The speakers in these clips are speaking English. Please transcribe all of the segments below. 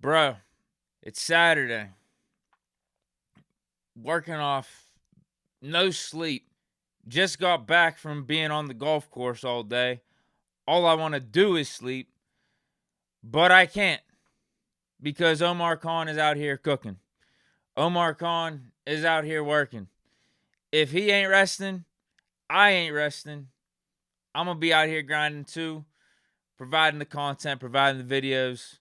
Bro, it's Saturday. Working off no sleep. Just got back from being on the golf course all day. All I want to do is sleep, but I can't because Omar Khan is out here cooking. Omar Khan is out here working. If he ain't resting, I ain't resting. I'm going to be out here grinding too, providing the content, providing the videos,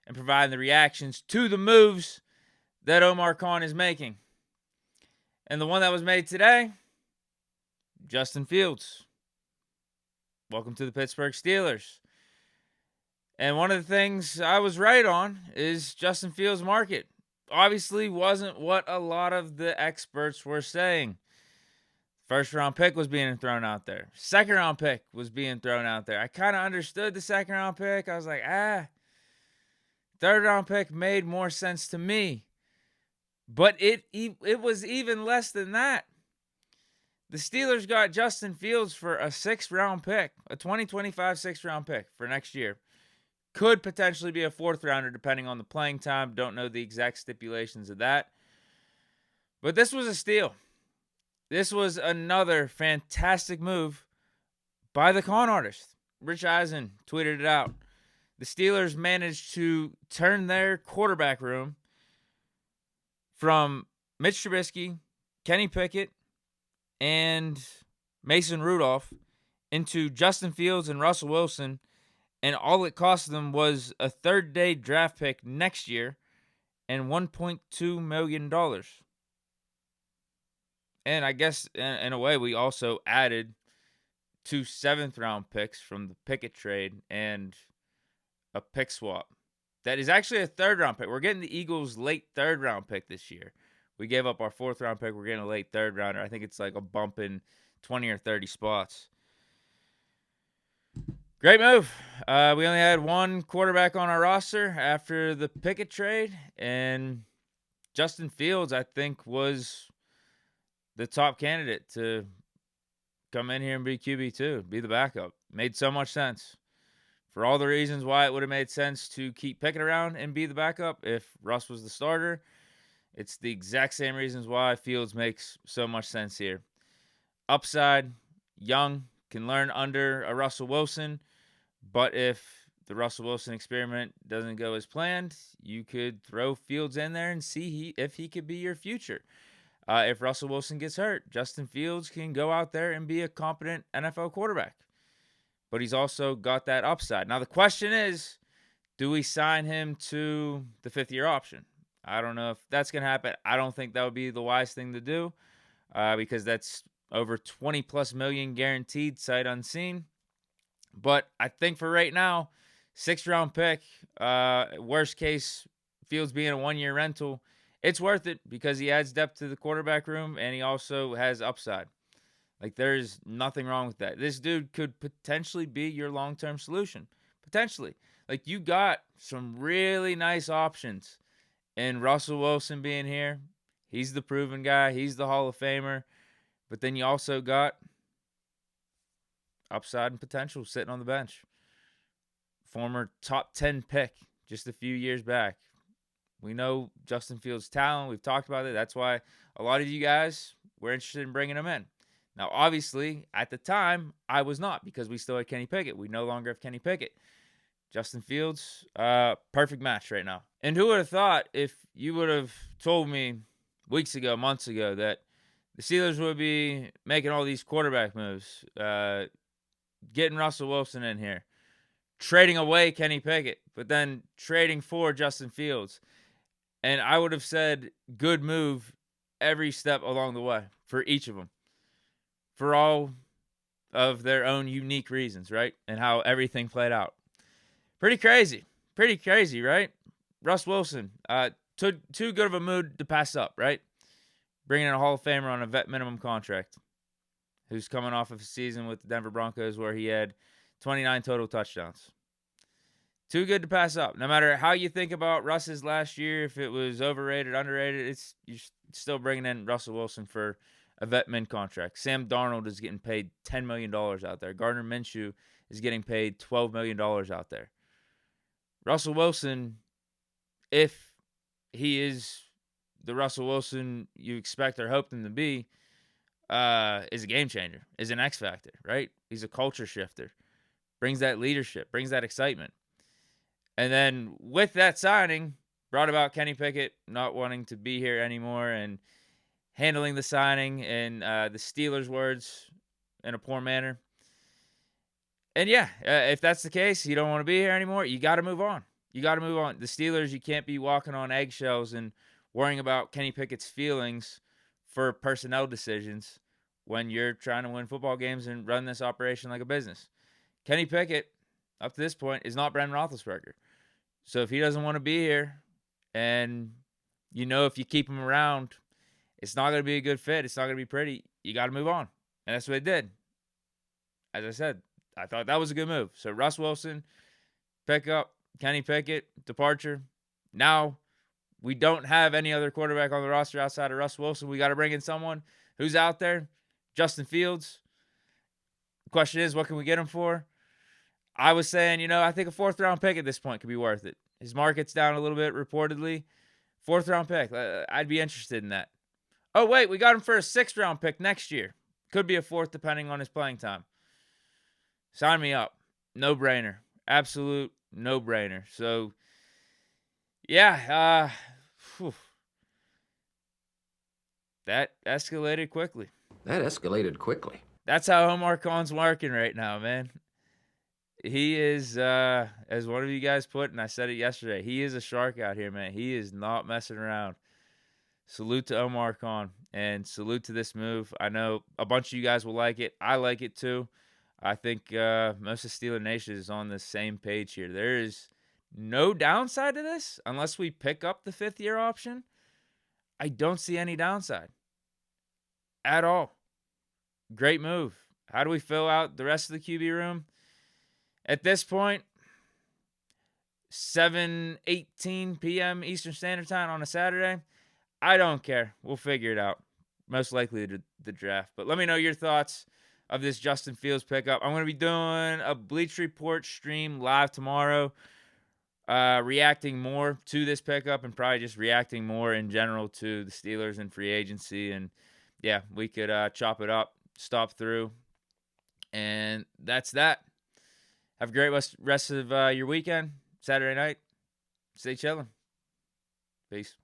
and providing the reactions to the moves that Omar Khan is making. And the one that was made today, Justin Fields. Welcome to the Pittsburgh Steelers. And one of the things I was right on is Justin Fields' market. Obviously wasn't what a lot of the experts were saying. First round pick was being thrown out there. Second round pick was being thrown out there. I kind of understood the second round pick. I was like, third round pick made more sense to me. But it was even less than that. The Steelers got Justin Fields for a 6th round pick, a 2025 6th round pick for next year. Could potentially be a 4th rounder depending on the playing time. Don't know the exact stipulations of that. But this was a steal. This was another fantastic move by the con artist. Rich Eisen tweeted it out. The Steelers managed to turn their quarterback room from Mitch Trubisky, Kenny Pickett, and Mason Rudolph into Justin Fields and Russell Wilson, and all it cost them was a third-day draft pick next year and $1.2 million. And I guess, in a way, we also added 2 7th-round picks from the Pickett trade and a pick swap. That is actually a 3rd-round pick. We're getting the Eagles' late 3rd-round pick this year. We gave up our 4th-round pick. We're getting a late 3rd-rounder. I think it's like a bump in 20 or 30 spots. Great move. We only had one quarterback on our roster after the Pickett trade, and Justin Fields, I think, was the top candidate to come in here and be QB2, be the backup. Made so much sense. For all the reasons why it would have made sense to keep Pickett around and be the backup if Russ was the starter, it's the exact same reasons why Fields makes so much sense here. Upside, young, can learn under a Russell Wilson, but if the Russell Wilson experiment doesn't go as planned, you could throw Fields in there and see if he could be your future. If Russell Wilson gets hurt, Justin Fields can go out there and be a competent NFL quarterback. But he's also got that upside. Now, the question is, do we sign him to the 5th-year option? I don't know if that's going to happen. I don't think that would be the wise thing to do because that's over $20+ million guaranteed, sight unseen. But I think for right now, 6th-round pick, worst case, Fields being a 1-year rental, it's worth it because he adds depth to the quarterback room and he also has upside. Like, there's nothing wrong with that. This dude could potentially be your long-term solution. Potentially. Like, you got some really nice options. And Russell Wilson being here, he's the proven guy. He's the Hall of Famer. But then you also got upside and potential sitting on the bench. Former top 10 pick just a few years back. We know Justin Fields' talent. We've talked about it. That's why a lot of you guys were interested in bringing him in. Now, obviously, at the time, I was not because we still had Kenny Pickett. We no longer have Kenny Pickett. Justin Fields, perfect match right now. And who would have thought if you would have told me weeks ago, months ago, that the Steelers would be making all these quarterback moves, getting Russell Wilson in here, trading away Kenny Pickett, but then trading for Justin Fields. And I would have said good move every step along the way for each of them. For all of their own unique reasons, right? And how everything played out. Pretty crazy. Pretty crazy, right? Russ Wilson, too good of a mood to pass up, right? Bringing in a Hall of Famer on a vet minimum contract who's coming off of a season with the Denver Broncos where he had 29 total touchdowns. Too good to pass up. No matter how you think about Russ's last year, if it was overrated, underrated, you're still bringing in Russell Wilson for a vet min contract. Sam Darnold is getting paid $10 million out there. Gardner Minshew is getting paid $12 million out there. Russell Wilson if he is the Russell Wilson you expect or hope him to be, is a game changer, is an X factor, right? He's a culture shifter, brings that leadership, brings that excitement. And then with that signing, brought about Kenny Pickett not wanting to be here anymore and handling the signing in the Steelers' words in a poor manner. And yeah, if that's the case, you don't want to be here anymore, you got to move on. You got to move on. The Steelers, you can't be walking on eggshells and worrying about Kenny Pickett's feelings for personnel decisions when you're trying to win football games and run this operation like a business. Kenny Pickett, up to this point, is not Brendan Roethlisberger. So if he doesn't want to be here, and if you keep him around, it's not going to be a good fit. It's not going to be pretty. You got to move on. And that's what they did. As I said, I thought that was a good move. So Russ Wilson, pick up, Kenny Pickett, departure. Now we don't have any other quarterback on the roster outside of Russ Wilson. We got to bring in someone who's out there. Justin Fields. The question is, what can we get him for? I was saying, I think a 4th-round pick at this point could be worth it. His market's down a little bit, reportedly. 4th-round pick. I'd be interested in that. Oh, wait, we got him for a 6th-round pick next year. Could be a 4th, depending on his playing time. Sign me up. No-brainer. Absolute no-brainer. So, yeah. That escalated quickly. That's how Omar Khan's working right now, man. He is, as one of you guys put, and I said it yesterday, he is a shark out here, man. He is not messing around. Salute to Omar Khan, and salute to this move. I know a bunch of you guys will like it. I like it too. I think most of Steeler Nation is on the same page here. There is no downside to this unless we pick up the 5th-year option. I don't see any downside at all. Great move. How do we fill out the rest of the QB room? At this point, 7:18 p.m. Eastern Standard Time on a Saturday, I don't care. We'll figure it out. Most likely the draft. But let me know your thoughts of this Justin Fields pickup. I'm going to be doing a Bleach Report stream live tomorrow, reacting more to this pickup and probably just reacting more in general to the Steelers and free agency. And, yeah, we could chop it up, stop through. And that's that. Have a great rest of your weekend, Saturday night. Stay chilling. Peace.